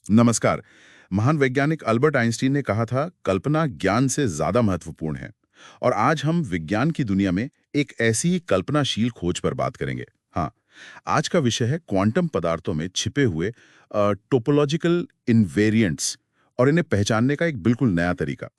नमस्कार। महान वैज्ञानिक अल्बर्ट आइंस्टीन ने कहा था, कल्पना ज्ञान से ज्यादा महत्वपूर्ण है। और आज हम विज्ञान की दुनिया में एक ऐसी ही कल्पनाशील खोज पर बात करेंगे। हाँ, आज का विषय है क्वांटम पदार्थों में छिपे हुए टोपोलॉजिकल इनवेरिएंट्स और इन्हें पहचानने का एक बिल्कुल नया तरीका।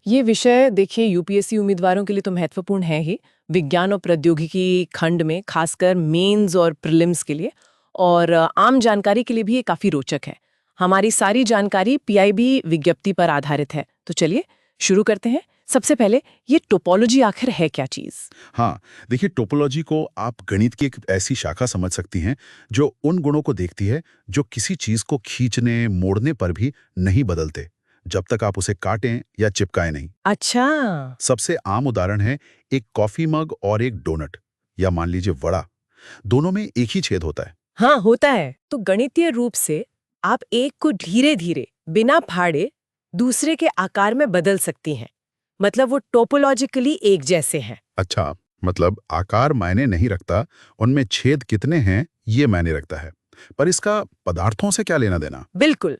ये विषय देखिए यूपीएससी उम्मीदवारों के लिए तो महत्वपूर्ण है ही। विज्ञान और प्रौद्योगिकी खंड में खासकर मेंस और प्रीलिम्स के लिए और आम जानकारी के लिए भी ये काफी रोचक है। हमारी सारी जानकारी पीआईबी विज्ञप्ति पर आधारित है। तो चलिए शुरू करते हैं। सबसे पहले ये टोपोलॉजी आखिर है क्या चीज? हाँ, देखिए, टोपोलॉजी को आप गणित की एक ऐसी शाखा समझ सकती हैं जो उन गुणों को देखती है जो किसी चीज को खींचने मोड़ने पर भी नहीं बदलते, जब तक आप उसे काटें या चिपकाएं नहीं। अच्छा। सबसे आम उदाहरण है एक कॉफी मग और एक डोनट, या मान लीजिए वड़ा। दोनों में एक ही छेद होता है। हाँ, होता है। तो गणितीय रूप से आप एक को धीरे धीरे बिना फाड़े दूसरे के आकार में बदल सकती हैं। मतलब वो टोपोलॉजिकली एक जैसे हैं। अच्छा, मतलब आकार मायने नहीं रखता, उनमें छेद कितने हैं ये मायने रखता है। पर इसका पदार्थों से क्या लेना देना? बिल्कुल।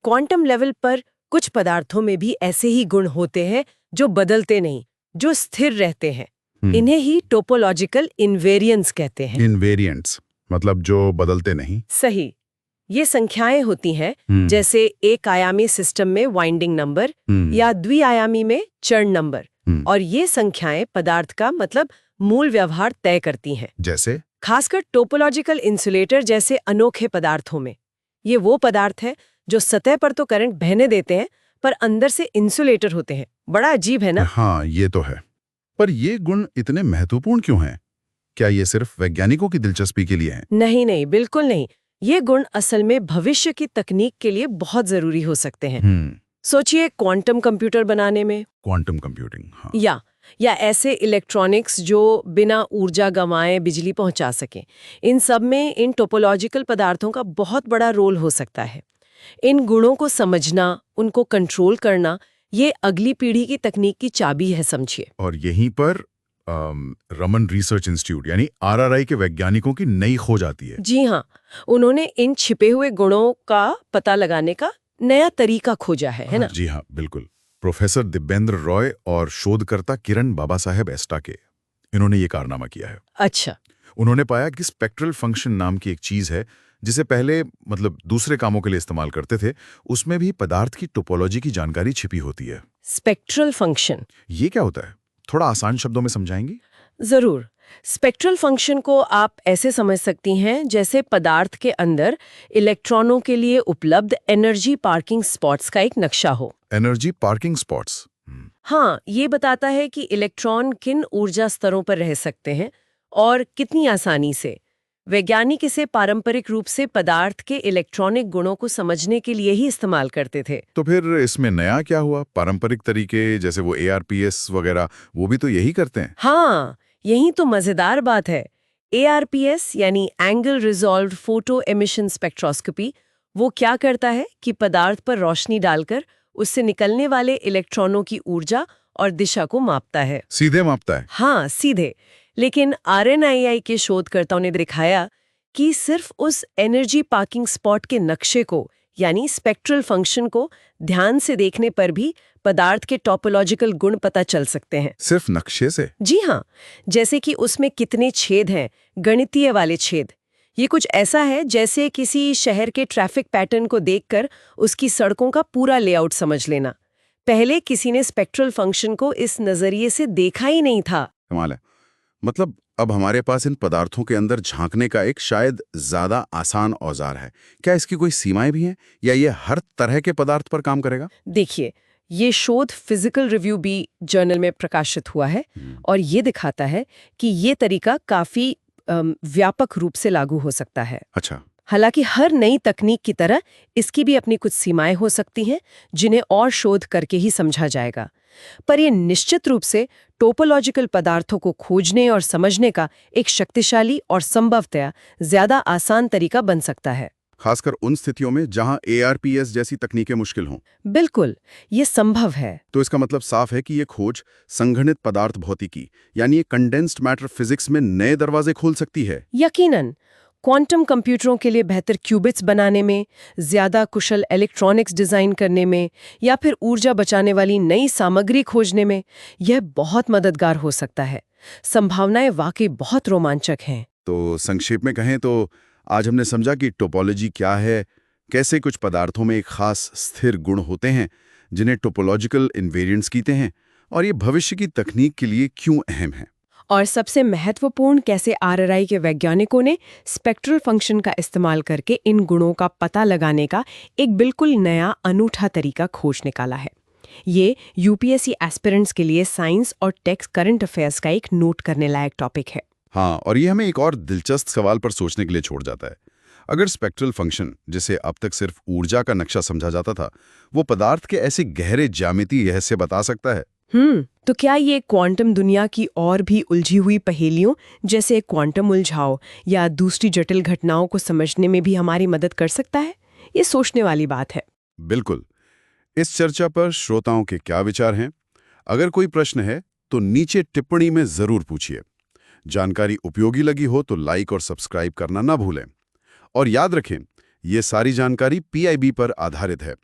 क्वांटम लेवल पर कुछ पदार्थों में भी ऐसे ही गुण होते हैं जो बदलते नहीं, जो स्थिर रहते हैं। इन्हें ही टोपोलॉजिकल इनवेरिएंस कहते हैं। इनवेरिएंट्स मतलब जो बदलते नहीं। सही। ये संख्याएं होती हैं, जैसे एक आयामी सिस्टम में वाइंडिंग नंबर या द्विआयामी में चर्ण नंबर। और ये संख्याएं पदार्थ का मतलब मूल व्यवहार तय करती हैं। जैसे खासकर टोपोलॉजिकल इंसुलेटर जैसे अनोखे पदार्थों में। ये वो पदार्थ है जो सतह पर तो करंट बहने देते हैं, पर अंदर से इंसुलेटर होते हैं। बड़ा अजीब है ना? हाँ, ये तो है। पर ये गुण इतने महत्वपूर्ण क्यों हैं? क्या ये सिर्फ वैज्ञानिकों की दिलचस्पी के लिए हैं? नहीं नहीं, बिल्कुल नहीं। ये गुण असल में भविष्य की तकनीक के लिए बहुत जरूरी हो सकते हैं। सोचिए क्वांटम कंप्यूटर बनाने में, क्वांटम कंप्यूटिंग, हाँ। या ऐसे इलेक्ट्रॉनिक्स जो बिना ऊर्जा गंवाए बिजली पहुंचा सकें। इन सब में इन टोपोलॉजिकल पदार्थों का बहुत बड़ा रोल हो सकता है। इन गुणों को समझना, उनको कंट्रोल करना, ये अगली पीढ़ी की तकनीक की चाबी है, समझिए। और यहीं पर रमन रिसर्च इंस्टीट्यूट यानी आरआरआई के वैज्ञानिकों की नई खोज आती है। जी हाँ, उन्होंने इन छिपे हुए गुणों का पता लगाने का नया तरीका खोजा है ना? जी हाँ, बिल्कुल। प्रोफेसर दिव्येंद्र रॉय और शोधकर्ता किरण बाबा साहेब एस्टा के, इन्होंने ये कारनामा किया है। अच्छा। उन्होंने पाया कि स्पेक्ट्रल फंक्शन नाम की एक चीज है जिसे पहले दूसरे कामों के लिए इस्तेमाल करते थे, उसमें भी पदार्थ की टोपोलॉजी की जानकारी छिपी होती है। स्पेक्ट्रल फंक्शन ये क्या होता है? थोड़ा आसान शब्दों में समझाएंगी? जरूर। स्पेक्ट्रल फंक्शन को आप ऐसे समझ सकती हैं जैसे पदार्थ के अंदर इलेक्ट्रॉनों के लिए उपलब्ध एनर्जी पार्किंग स्पॉट्स का एक नक्शा हो। Energy parking spots. हाँ, ये बताता है कि इलेक्ट्रॉन किन ऊर्जा स्तरों पर रह सकते हैं और कितनी आसानी से। वैज्ञानिक इसे पारंपरिक रूप से पदार्थ के इलेक्ट्रॉनिक गुणों को समझने के लिए ही इस्तेमाल करते थे। तो फिर इसमें नया क्या हुआ? पारंपरिक तरीके जैसे वो एआरपीएस वगैरह, वो भी तो यही करते हैं। हाँ, यही तो मजेदार बात है। एआरपीएस यानी angle resolved photo emission spectroscopy, वो क्या करता है कि पदार्थ पर रोशनी डालकर उससे निकलने वाले इलेक्ट्रॉनों की ऊर्जा और दिशा को मापता है। सीधे मापता है? हाँ, सीधे। लेकिन आरएनआईआई के शोधकर्ताओं ने दिखाया कि सिर्फ उस एनर्जी पार्किंग स्पॉट के नक्शे को, यानी स्पेक्ट्रल फंक्शन को ध्यान से देखने पर भी पदार्थ के टोपोलॉजिकल गुण पता चल सकते हैं। सिर्फ नक्शे से? जी हाँ, जैसे कि उसमें कितने छेद हैं, गणितीय वाले छेद। ये कुछ ऐसा है जैसे किसी शहर के ट्रैफिक पैटर्न को देखकर उसकी सड़कों का पूरा लेआउट समझ लेना। पहले किसी ने स्पेक्ट्रल फंक्शन को इस नजरिए से देखा ही नहीं था। कमाल है। मतलब अब हमारे पास इन पदार्थों के अंदर झांकने का एक शायद ज्यादा आसान औजार है। क्या इसकी कोई सीमाएं भी हैं, या ये हर तरह के पदार्थ पर काम करेगा? देखिए, ये शोध फिजिकल रिव्यू बी जर्नल में प्रकाशित हुआ है और ये दिखाता है कि ये तरीका काफी व्यापक रूप से लागू हो सकता है। अच्छा। हालांकि हर नई तकनीक की तरह इसकी भी अपनी कुछ सीमाएं हो सकती हैं, जिन्हें और शोध करके ही समझा जाएगा। पर यह निश्चित रूप से टोपोलॉजिकल पदार्थों को खोजने और समझने का एक शक्तिशाली और संभवतः ज्यादा आसान तरीका बन सकता है, खासकर उन स्थितियों में जहां एआरपीएस जैसी तकनीकें मुश्किल हों। बिल्कुल, ये संभव है। तो इसका मतलब साफ है कि ये खोज संघनित पदार्थ भौतिकी यानी कंडेंस्ड मैटर फिजिक्स में नए दरवाजे खोल सकती है। यकीनन, क्वांटम कंप्यूटरों के लिए बेहतर क्यूबिट्स बनाने में, ज्यादा कुशल इलेक्ट्रॉनिक्स डिजाइन करने में या फिर ऊर्जा बचाने वाली नई सामग्री खोजने में यह बहुत मददगार हो सकता है। संभावनाएं वाकई बहुत रोमांचक हैं। तो संक्षेप में कहें तो आज हमने समझा कि टोपोलॉजी क्या है, कैसे कुछ पदार्थों में एक खास स्थिर गुण होते हैं जिन्हें टोपोलॉजिकल इन्वेरिएंट्स कहते हैं, और ये भविष्य की तकनीक के लिए क्यों अहम है। और सबसे महत्वपूर्ण कैसे आरआरआई के वैज्ञानिकों ने स्पेक्ट्रल फंक्शन का इस्तेमाल करके इन गुणों का पता लगाने का एक बिल्कुल नया अनूठा तरीका खोज निकाला है। ये यूपीएससी एस्पिरेंट्स के लिए साइंस और टेक करंट अफेयर्स का एक नोट करने लायक टॉपिक है। हाँ, और ये हमें एक और दिलचस्प सवाल पर सोचने के लिए छोड़ जाता है। अगर स्पेक्ट्रल फंक्शन, जिसे अब तक सिर्फ ऊर्जा का नक्शा समझा जाता था, वो पदार्थ के ऐसे गहरे ज्यामितीय रहस्य बता सकता है। तो क्या ये क्वांटम दुनिया की और भी उलझी हुई पहेलियों जैसे क्वांटम उलझाव या दूसरी जटिल घटनाओं को समझने में भी हमारी मदद कर सकता है? ये सोचने वाली बात है। बिल्कुल। इस चर्चा पर श्रोताओं के क्या विचार हैं? अगर कोई प्रश्न है तो नीचे टिप्पणी में जरूर पूछिए। जानकारी उपयोगी लगी हो तो लाइक और सब्सक्राइब करना ना भूलें। और याद रखें, ये सारी जानकारी PIB पर आधारित है।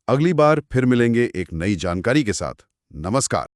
अगली बार फिर मिलेंगे एक नई जानकारी के साथ। नमस्कार।